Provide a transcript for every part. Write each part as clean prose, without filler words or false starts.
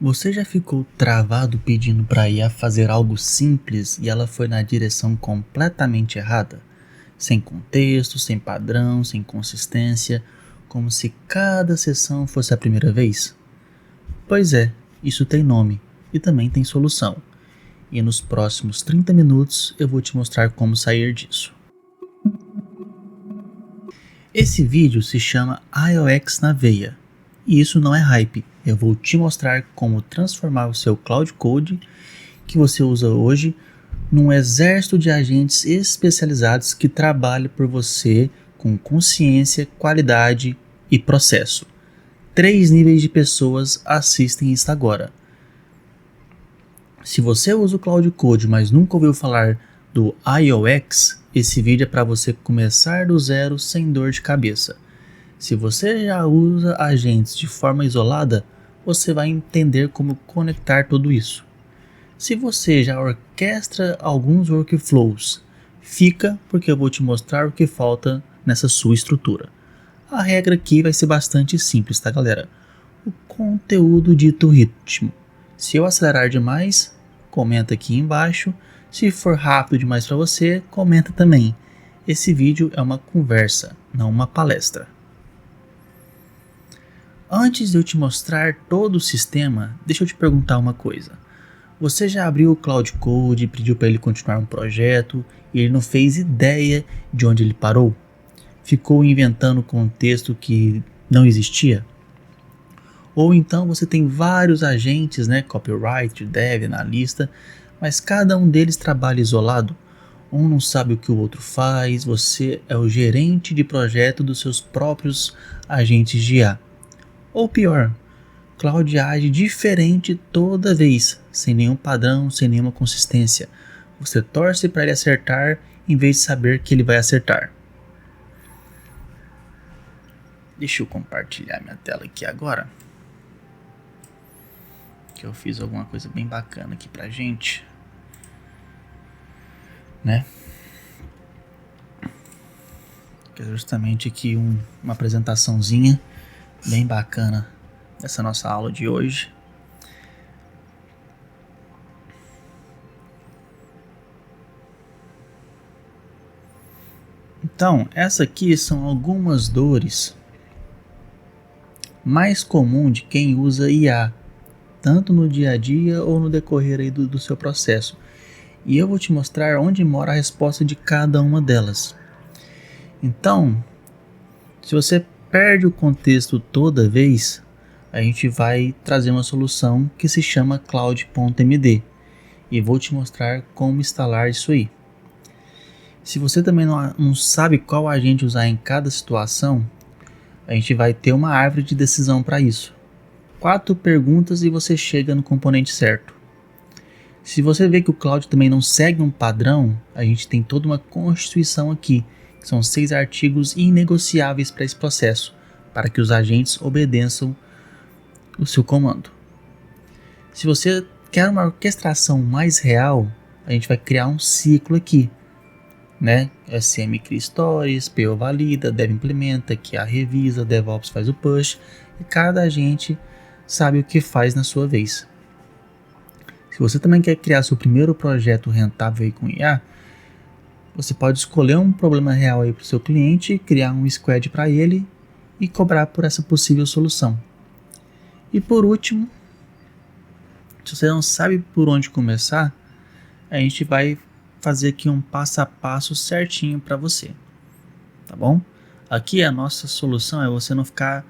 Você já ficou travado pedindo para a IA fazer algo simples e ela foi na direção completamente errada? Sem contexto, sem padrão, sem consistência, como se cada sessão fosse a primeira vez? Pois é, isso tem nome e também tem solução. E nos próximos 30 minutos eu vou te mostrar como sair disso. Esse vídeo se chama iOX na veia. E isso não é hype, eu vou te mostrar como transformar o seu Cloud Code que você usa hoje num exército de agentes especializados que trabalham por você com consciência, qualidade e processo. 3 níveis de pessoas assistem isso agora. Se você usa o Cloud Code, mas nunca ouviu falar do iOX, esse vídeo é para você começar do zero sem dor de cabeça. Se você já usa agentes de forma isolada, você vai entender como conectar tudo isso. Se você já orquestra alguns workflows, fica porque eu vou te mostrar o que falta nessa sua estrutura. A regra aqui vai ser bastante simples, tá, galera? O conteúdo dito ritmo. Se eu acelerar demais, comenta aqui embaixo. Se for rápido demais para você, comenta também. Esse vídeo é uma conversa, não uma palestra. Antes de eu te mostrar todo o sistema, deixa eu te perguntar uma coisa. Você já abriu o Cloud Code e pediu para ele continuar um projeto e ele não fez ideia de onde ele parou? Ficou inventando contexto que não existia? Ou então você tem vários agentes, copyright, dev, analista, mas cada um deles trabalha isolado? Um não sabe o que o outro faz, você é o gerente de projeto dos seus próprios agentes de IA. Ou pior, Cloud age diferente toda vez, sem nenhum padrão, sem nenhuma consistência. Você torce para ele acertar em vez de saber que ele vai acertar. Deixa eu compartilhar minha tela aqui agora. Que eu fiz alguma coisa bem bacana aqui pra gente. Que é justamente aqui uma apresentaçãozinha bem bacana dessa nossa aula de hoje. Então, essa aqui são algumas dores mais comuns de quem usa IA, tanto no dia a dia ou no decorrer aí do seu processo. E eu vou te mostrar onde mora a resposta de cada uma delas. Então, se você perde o contexto toda vez, a gente vai trazer uma solução que se chama Cloud.md e vou te mostrar como instalar isso aí. Se você também não sabe qual agente usar em cada situação, a gente vai ter uma árvore de decisão para isso. 4 perguntas e você chega no componente certo. Se você vê que o Cloud também não segue um padrão, a gente tem toda uma constituição aqui, que são 6 artigos inegociáveis para esse processo, para que os agentes obedeçam o seu comando. Se você quer uma orquestração mais real, a gente vai criar um ciclo aqui, SM cria stories, PO valida, Dev implementa, QA revisa, DevOps faz o push, e cada agente sabe o que faz na sua vez. Se você também quer criar seu primeiro projeto rentável aí com IA, você pode escolher um problema real aí para o seu cliente, criar um squad para ele e cobrar por essa possível solução. E por último, se você não sabe por onde começar, a gente vai fazer aqui um passo a passo certinho para você, tá bom? Aqui a nossa solução é você não ficar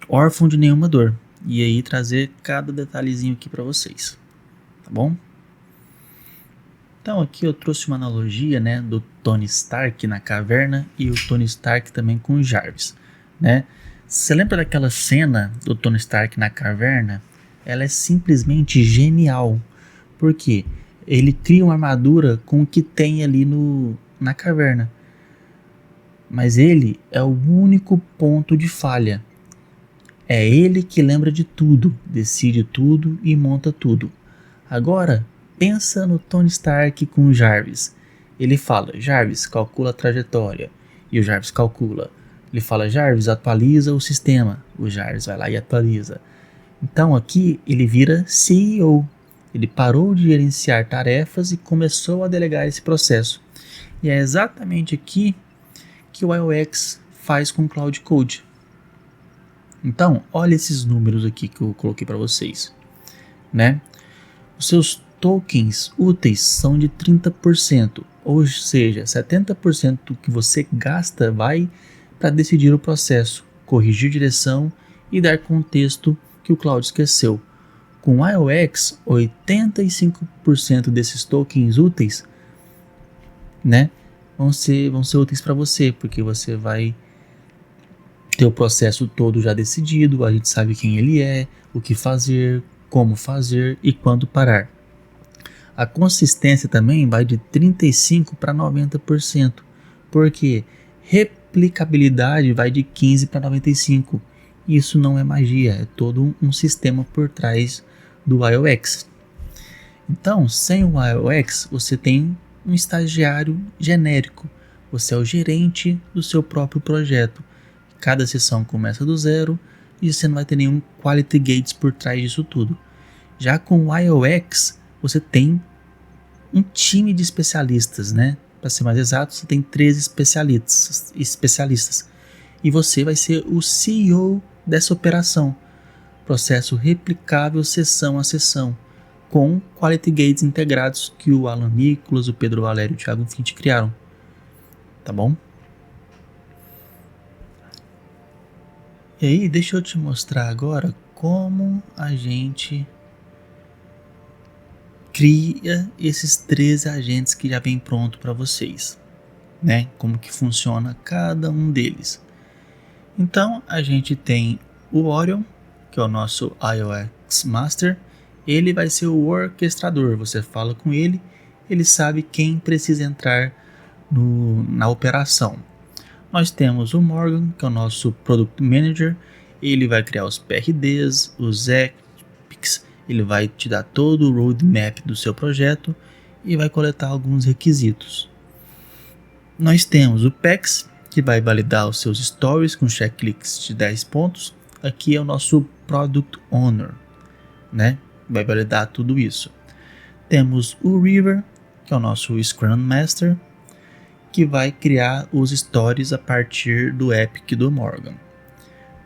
órfão de nenhuma dor e aí trazer cada detalhezinho aqui para vocês, tá bom? Então aqui eu trouxe uma analogia, do Tony Stark na caverna e o Tony Stark também com o Jarvis, Você lembra daquela cena do Tony Stark na caverna? Ela é simplesmente genial. Por quê? Ele cria uma armadura com o que tem ali na caverna. Mas ele é o único ponto de falha. É ele que lembra de tudo, decide tudo e monta tudo. Agora, pensa no Tony Stark com o Jarvis. Ele fala, Jarvis, calcula a trajetória. E o Jarvis calcula. Ele fala, Jarvis, atualiza o sistema. O Jarvis vai lá e atualiza. Então aqui ele vira CEO. Ele parou de gerenciar tarefas e começou a delegar esse processo. E é exatamente aqui que o IOX faz com o Cloud Code. Então, olha esses números aqui que eu coloquei para vocês, né? Os seus tokens úteis são de 30%, ou seja, 70% que você gasta vai para decidir o processo, corrigir direção e dar contexto que o Cloud esqueceu. Com o IOX, 85% desses tokens úteis, né, vão ser úteis para você, porque você vai ter o processo todo já decidido, a gente sabe quem ele é, o que fazer, como fazer e quando parar. A consistência também vai de 35% para 90%, porque replicabilidade vai de 15% para 95%. Isso não é magia, é todo um sistema por trás do IOX. Então, sem o IOX, você tem um estagiário genérico. Você é o gerente do seu próprio projeto. Cada sessão começa do zero e você não vai ter nenhum quality gates por trás disso tudo. Já com o IOX, você tem um time de especialistas, né? Para ser mais exato, você tem 13 especialistas. E você vai ser o CEO dessa operação. Processo replicável sessão a sessão, com quality gates integrados que o Alan Nicholas, o Pedro Valério e o Thiago Fint criaram. Tá bom? E aí, deixa eu te mostrar agora como a gente cria esses 13 agentes que já vem pronto para vocês, né? Como que funciona cada um deles. Então, a gente tem o Orion, que é o nosso IOX Master. Ele vai ser o orquestrador. Você fala com ele, ele sabe quem precisa entrar na operação. Nós temos o Morgan, que é o nosso Product Manager. Ele vai criar os PRDs, os epics, ele vai te dar todo o roadmap do seu projeto e vai coletar alguns requisitos. Nós temos o PEX, que vai validar os seus stories com checklists de 10 pontos. Aqui é o nosso Product Owner, né? Vai validar tudo isso. Temos o River, que é o nosso Scrum Master, que vai criar os stories a partir do Epic do Morgan.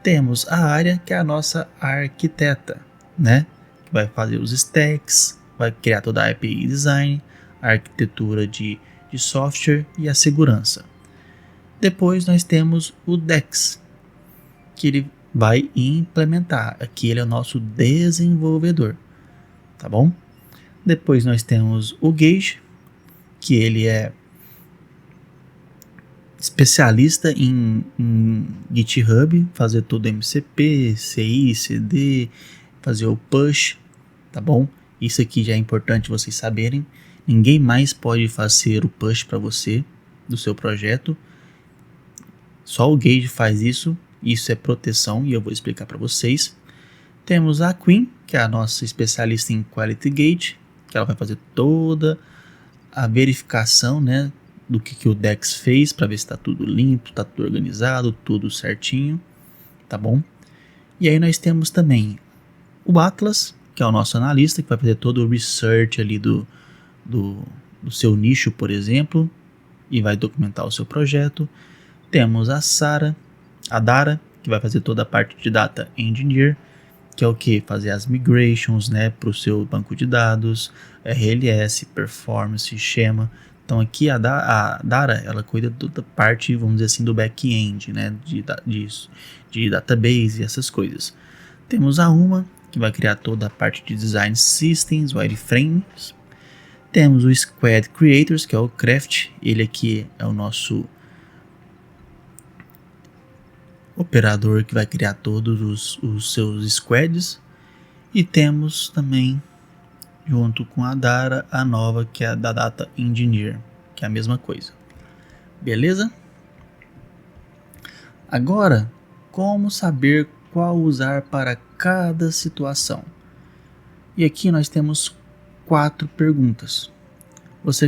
Temos a área, que é a nossa arquiteta, né? Que vai fazer os stacks, vai criar toda a API design, a arquitetura de software e a segurança. Depois nós temos o Dex, que ele vai implementar. Aqui ele é o nosso desenvolvedor, tá bom? Depois nós temos o Gage, que ele é especialista em GitHub, fazer todo MCP, CI, CD, fazer o push, tá bom? Isso aqui já é importante vocês saberem. Ninguém mais pode fazer o push para você do seu projeto. Só o Gage faz isso. Isso é proteção e eu vou explicar para vocês. Temos a Queen, que é a nossa especialista em Quality Gate, que ela vai fazer toda a verificação, né, do que o Dex fez para ver se está tudo limpo, está tudo organizado, tudo certinho, tá bom? E aí nós temos também o Atlas, que é o nosso analista, que vai fazer todo o research ali do seu nicho, por exemplo, e vai documentar o seu projeto. Temos a Dara, que vai fazer toda a parte de Data Engineer, que é o que? Fazer as migrations, né, para o seu banco de dados, RLS, performance, schema. Então aqui a Dara, ela cuida da parte, vamos dizer assim, do back-end, né, de database e essas coisas. Temos a Uma, que vai criar toda a parte de design systems, wireframes. Temos o Squad Creators, que é o Craft, ele aqui é o nosso operador que vai criar todos os seus squads. E temos também, junto com a Dara, a nova, que é a da Data Engineer, que é a mesma coisa. Beleza? Agora, como saber qual usar para cada situação? E aqui nós temos 4 perguntas. Você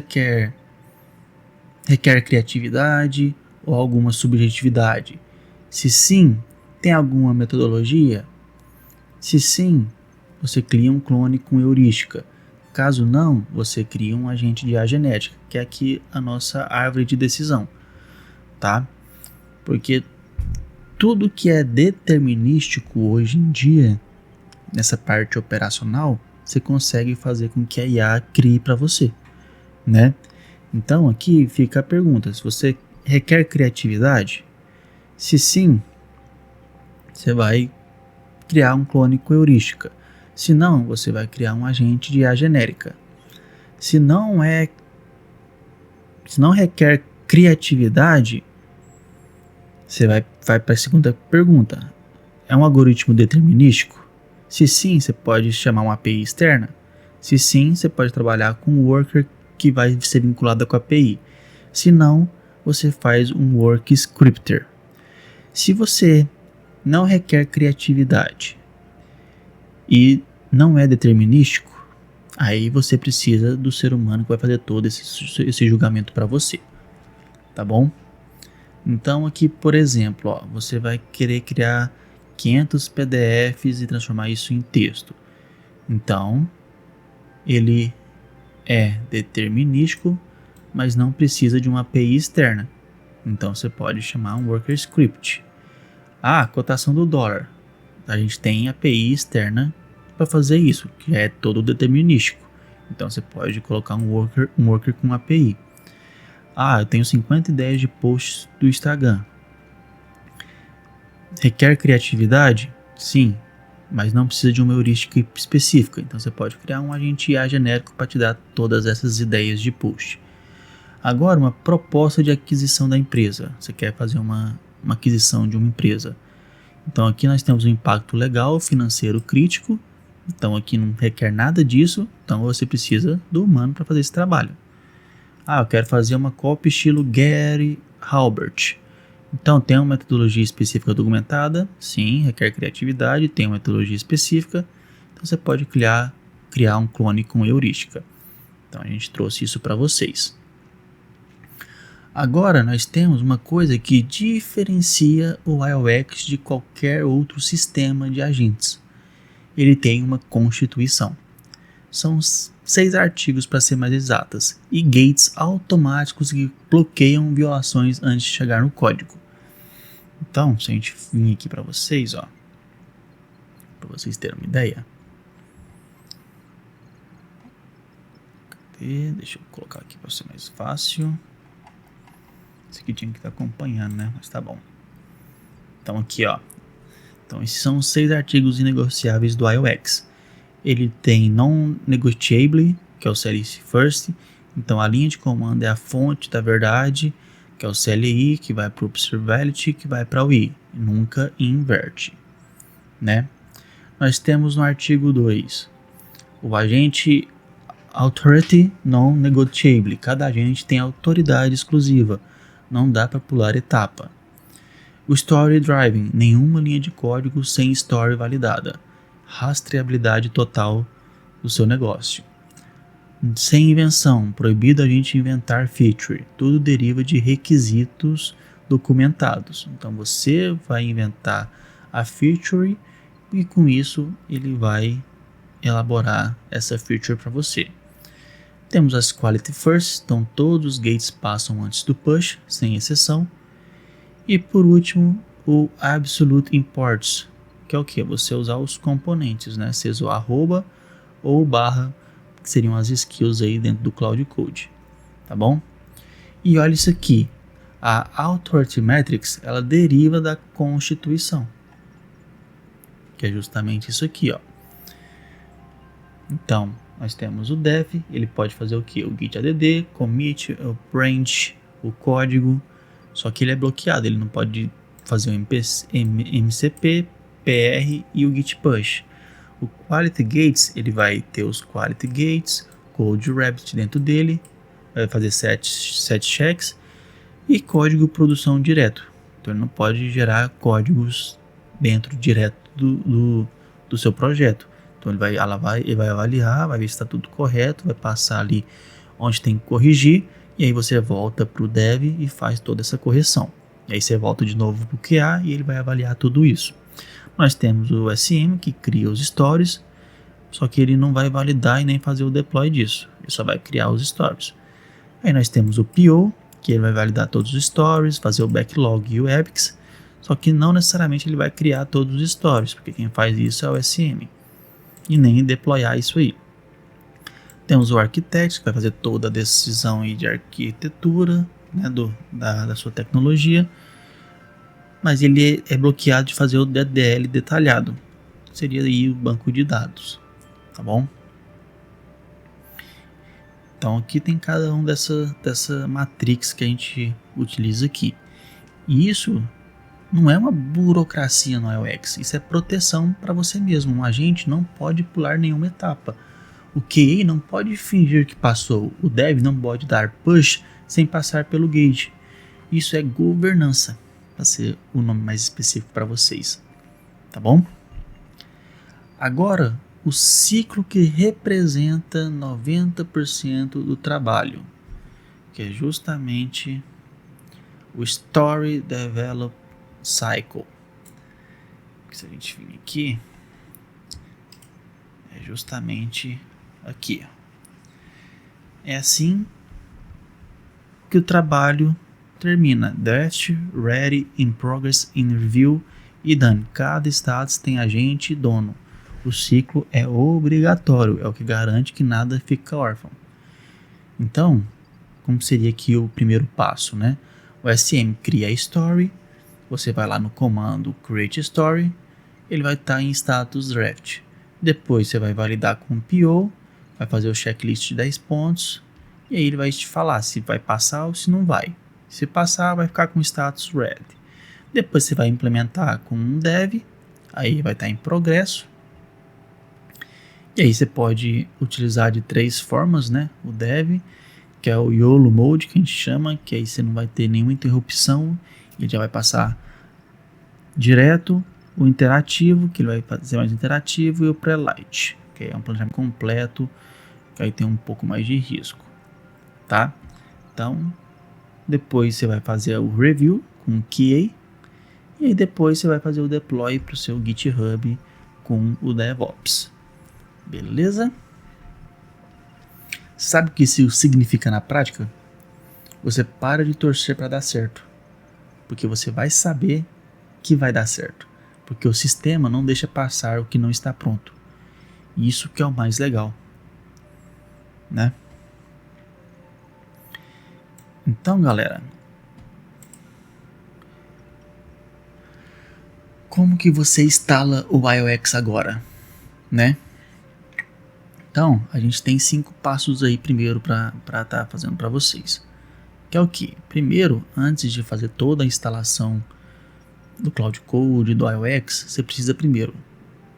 requer criatividade ou alguma subjetividade? Se sim, tem alguma metodologia? Se sim, você cria um clone com heurística. Caso não, você cria um agente de IA genética, que é aqui a nossa árvore de decisão, tá? Porque tudo que é determinístico hoje em dia, nessa parte operacional, você consegue fazer com que a IA crie para você, né? Então aqui fica a pergunta, se você requer criatividade, se sim, você vai criar um clone com heurística. Se não, você vai criar um agente de IA genérica. Se não requer criatividade, você vai para a segunda pergunta. É um algoritmo determinístico? Se sim, você pode chamar uma API externa. Se sim, você pode trabalhar com um worker que vai ser vinculado com a API. Se não, você faz um work scripter. Se você não requer criatividade e não é determinístico, aí você precisa do ser humano que vai fazer todo esse julgamento para você, tá bom? Então aqui, por exemplo, ó, você vai querer criar 500 PDFs e transformar isso em texto. Então, ele é determinístico, mas não precisa de uma API externa. Então você pode chamar um worker script. Cotação do dólar. A gente tem API externa para fazer isso, que é todo determinístico. Então você pode colocar um worker com API. Eu tenho 50 ideias de posts do Instagram. Requer criatividade? Sim, mas não precisa de uma heurística específica. Então você pode criar um agente IA genérico para te dar todas essas ideias de post. Agora, uma proposta de aquisição da empresa. Você quer fazer uma aquisição de uma empresa. Então aqui nós temos um impacto legal, financeiro crítico. Então aqui não requer nada disso. Então você precisa do humano para fazer esse trabalho. Eu quero fazer uma copy estilo Gary Halbert. Então tem uma metodologia específica documentada. Sim, requer criatividade. Tem uma metodologia específica. Então você pode criar um clone com heurística. Então a gente trouxe isso para vocês. Agora nós temos uma coisa que diferencia o IOX de qualquer outro sistema de agentes. Ele tem uma constituição. São 6 artigos para ser mais exatas e gates automáticos que bloqueiam violações antes de chegar no código. Então, se a gente vir aqui para vocês, para vocês terem uma ideia. Deixa eu colocar aqui para ser mais fácil. Esse aqui tinha que estar acompanhando, né? Mas tá bom. Então aqui, Então esses são os 6 artigos inegociáveis do IOX. Ele tem non-negotiable, que é o CLI first. Então a linha de comando é a fonte da verdade, que é o CLI, que vai para o observability, que vai para o I. Nunca inverte, né? Nós temos no artigo 2 o agente authority non-negotiable. Cada agente tem autoridade exclusiva. Não dá para pular etapa. O story driving, nenhuma linha de código sem story validada. Rastreabilidade total do seu negócio. Sem invenção, proibido a gente inventar feature. Tudo deriva de requisitos documentados. Então você vai inventar a feature e com isso ele vai elaborar essa feature para você. Temos as quality first, então todos os gates passam antes do push, sem exceção. E por último, o absolute imports, que é o que? Você usar os componentes, né? Seja o arroba ou barra, que seriam as skills aí dentro do Cloud Code, tá bom? E olha isso aqui, a Authority Matrix, ela deriva da Constituição, que é justamente isso aqui, Então, nós temos o dev, ele pode fazer o que? O git add, commit, o branch, o código, só que ele é bloqueado, ele não pode fazer o MCP, PR e o git push. O quality gates, ele vai ter os quality gates, code rabbit dentro dele, vai fazer set checks e código produção direto. Então ele não pode gerar códigos dentro direto do seu projeto. Então ele vai avaliar, vai ver se está tudo correto, vai passar ali onde tem que corrigir, e aí você volta para o dev e faz toda essa correção. E aí você volta de novo para o QA e ele vai avaliar tudo isso. Nós temos o SM, que cria os stories, só que ele não vai validar e nem fazer o deploy disso, ele só vai criar os stories. Aí nós temos o PO, que ele vai validar todos os stories, fazer o backlog e o epics, só que não necessariamente ele vai criar todos os stories, porque quem faz isso é o SM, e nem deployar isso aí. Temos o Architect, que vai fazer toda a decisão aí de arquitetura, né, da sua tecnologia, mas ele é bloqueado de fazer o DDL detalhado, seria aí o banco de dados, tá bom? Então aqui tem cada um dessa matrix que a gente utiliza aqui, e isso não é uma burocracia no UX, isso é proteção para você mesmo. Um agente não pode pular nenhuma etapa. O QA não pode fingir que passou. O Dev não pode dar push sem passar pelo gate. Isso é governança, para ser o nome mais específico para vocês. Tá bom? Agora, o ciclo que representa 90% do trabalho, que é justamente o Story Develop Cycle. Se a gente vir aqui, é justamente aqui. É assim que o trabalho termina. Draft, Ready, In Progress, In Review e Done. Cada status tem agente e dono. O ciclo é obrigatório, é o que garante que nada fica órfão. Então, como seria aqui o primeiro passo, né? O SM cria a story, você vai lá no comando Create Story, ele vai estar em status draft. Depois você vai validar com o PO, vai fazer o checklist de 10 pontos, e aí ele vai te falar se vai passar ou se não vai. Se passar, vai ficar com status red. Depois você vai implementar com um dev, aí vai estar em progresso. E aí você pode utilizar de 3 formas, né? O dev, que é o YOLO Mode, que a gente chama, que aí você não vai ter nenhuma interrupção, ele já vai passar direto. O interativo, que ele vai fazer mais interativo, e o Prelight, que é um planejamento completo, que aí tem um pouco mais de risco, tá? Então, depois você vai fazer o review com o QA, e aí depois você vai fazer o deploy para o seu GitHub com o DevOps. Beleza? Sabe o que isso significa na prática? Você para de torcer para dar certo, porque você vai saber que vai dar certo, porque o sistema não deixa passar o que não está pronto. E isso que é o mais legal, né? Então, galera, como que você instala o iOX agora, né? Então, a gente tem 5 passos aí primeiro para estar fazendo para vocês. Que é o que? Primeiro, antes de fazer toda a instalação do Cloud Code, do iOX, você precisa primeiro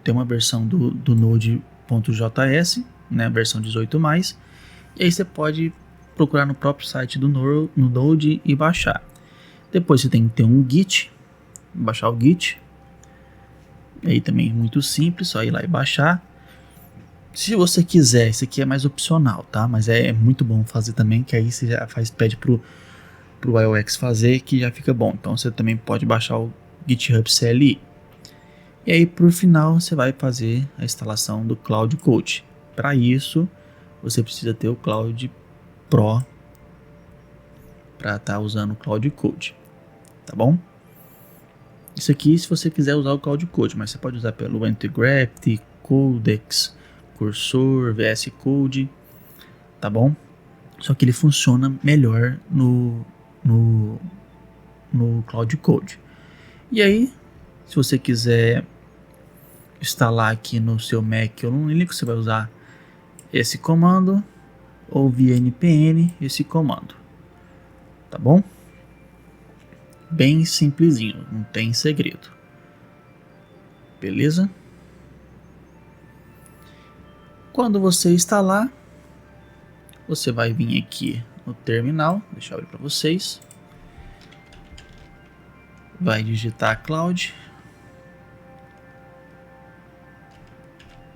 ter uma versão do Node.js, né, a versão 18+, e aí você pode procurar no próprio site do Node e baixar. Depois você tem que ter um Git, baixar o Git, e aí também é muito simples, só ir lá e baixar. Se você quiser, isso aqui é mais opcional, tá? Mas é muito bom fazer também, que aí você já pede pro iOX fazer, que já fica bom. Então você também pode baixar o GitHub CLI. E aí por final você vai fazer a instalação do Cloud Code. Para isso você precisa ter o Cloud Pro para estar usando o Cloud Code, tá bom? Isso aqui se você quiser usar o Cloud Code, mas você pode usar pelo Antigraph, Codex, Cursor, VS Code, tá bom? Só que ele funciona melhor no Cloud Code. E aí, se você quiser instalar aqui no seu Mac ou no Linux, você vai usar esse comando, ou via npm esse comando, tá bom? Bem simplesinho, não tem segredo, beleza? Quando você instalar, você vai vir aqui no terminal, deixa eu abrir para vocês, vai digitar cloud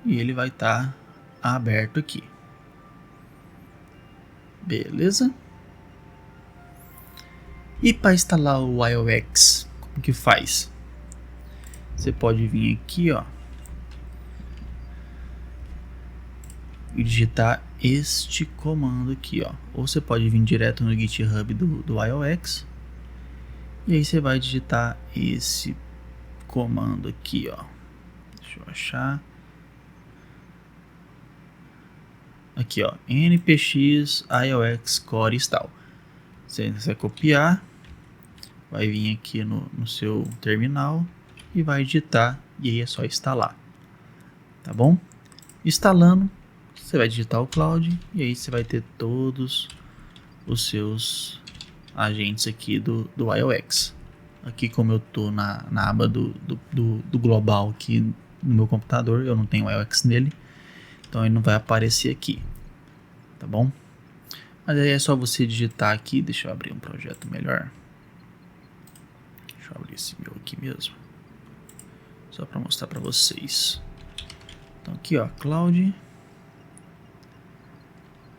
e ele vai estar aberto aqui, beleza? E para instalar o iOX, como que faz? você pode vir aqui, ó, e digitar este comando aqui, ó. Ou você pode vir direto no GitHub do IOX. E aí você vai digitar esse comando aqui, ó. Deixa eu achar. Aqui, ó, npx iox core install. Você vai copiar, vai vir aqui no seu terminal e vai digitar, e aí é só instalar, tá bom? Instalando, você vai digitar o Cloud e aí você vai ter todos os seus agentes aqui do IOX. Aqui, como eu tô na aba do global aqui no meu computador, eu não tenho IOX nele, então ele não vai aparecer aqui, tá bom? Mas aí é só você digitar aqui. Deixa eu abrir um projeto melhor. Deixa eu abrir esse meu aqui mesmo, só para mostrar para vocês. Então aqui, ó, Cloud.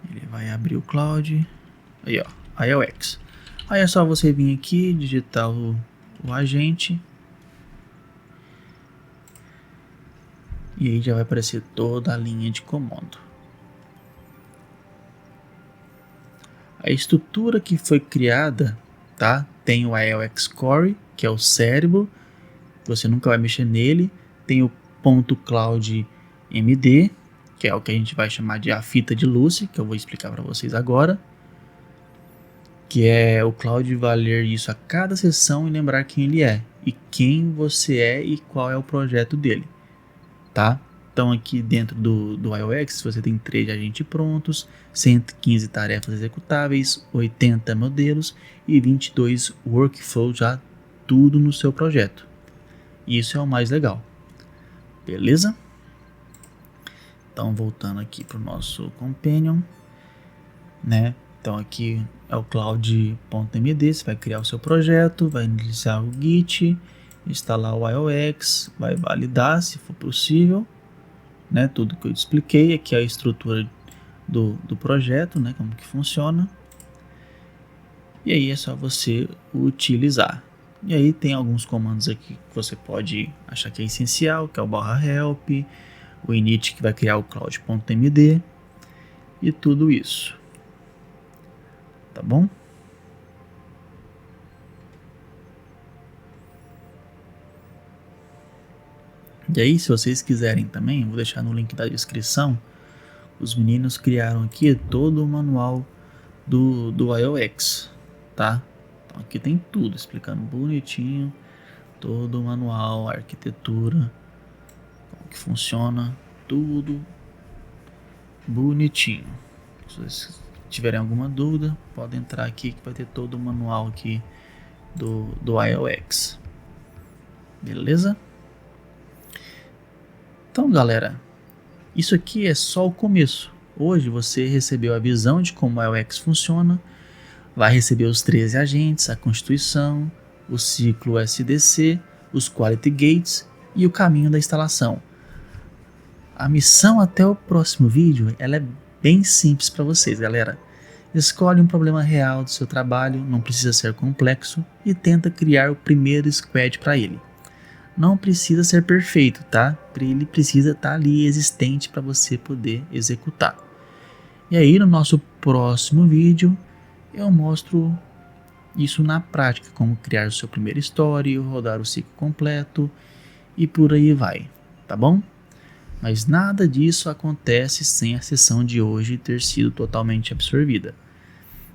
Ele vai abrir o Cloud. Aí, ó, IOX. Aí é só você vir aqui, digitar o agente. E aí já vai aparecer toda a linha de comando. A estrutura que foi criada, tá? Tem o IOX Core, que é o cérebro. Você nunca vai mexer nele. Tem o .cloud MD, que é o que a gente vai chamar de a fita de Lucy, que eu vou explicar para vocês agora. Que é o Cloud vai ler isso a cada sessão e lembrar quem ele é, e quem você é e qual é o projeto dele, tá? Então aqui dentro do IOX você tem 3 agentes prontos, 115 tarefas executáveis, 80 modelos e 22 workflows já tudo no seu projeto. Isso é o mais legal, beleza? Então voltando aqui para o nosso Companion, né? Então aqui é o cloud.md, você vai criar o seu projeto, vai iniciar o Git, instalar o IOX, vai validar se for possível, né? Tudo que eu expliquei. Aqui é a estrutura do projeto, né? Como que funciona. E aí é só você utilizar. E aí tem alguns comandos aqui que você pode achar que é essencial, que é o /help, o init que vai criar o cloud.md e tudo isso. Tá bom? E aí, se vocês quiserem também, vou deixar no link da descrição. Os meninos criaram aqui todo o manual do IOX, tá? Então aqui tem tudo explicando bonitinho, todo o manual, a arquitetura, como que funciona, tudo bonitinho. Se vocês tiverem alguma dúvida, podem entrar aqui que vai ter todo o manual aqui do IOX. Beleza? Então, galera, isso aqui é só o começo. Hoje você recebeu a visão de como o IOX funciona, vai receber os 13 agentes, a constituição, o ciclo SDC, os quality gates e o caminho da instalação. A missão até o próximo vídeo, ela é bem simples para vocês, galera. Escolhe um problema real do seu trabalho, não precisa ser complexo, e tenta criar o primeiro squad para ele. Não precisa ser perfeito, tá? Ele precisa estar ali existente para você poder executar. E aí no nosso próximo vídeo eu mostro isso na prática, como criar o seu primeiro story, rodar o ciclo completo e por aí vai, tá bom? Mas nada disso acontece sem a sessão de hoje ter sido totalmente absorvida.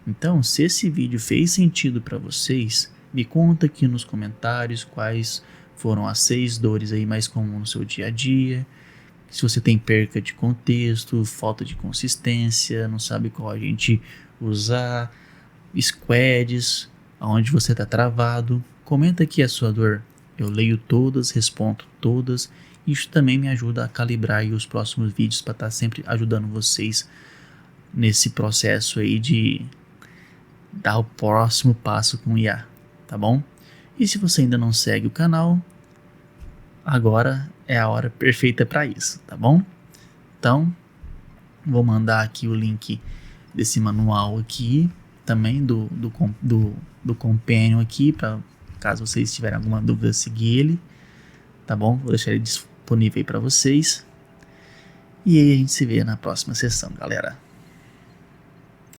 Então, se esse vídeo fez sentido para vocês, me conta aqui nos comentários quais foram as 6 dores aí mais comuns no seu dia a dia. Se você tem perca de contexto, falta de consistência, não sabe qual agente usar, squads, aonde você está travado, comenta aqui a sua dor. Eu leio todas, respondo todas. Isso também me ajuda a calibrar aí os próximos vídeos para estar sempre ajudando vocês nesse processo aí de dar o próximo passo com o IA, tá bom? E se você ainda não segue o canal, agora é a hora perfeita para isso, tá bom? Então, vou mandar aqui o link desse manual aqui, também do Companion aqui, para caso vocês tiverem alguma dúvida, seguir ele, tá bom? Vou deixar ele disponível aí para vocês. E aí a gente se vê na próxima sessão, galera.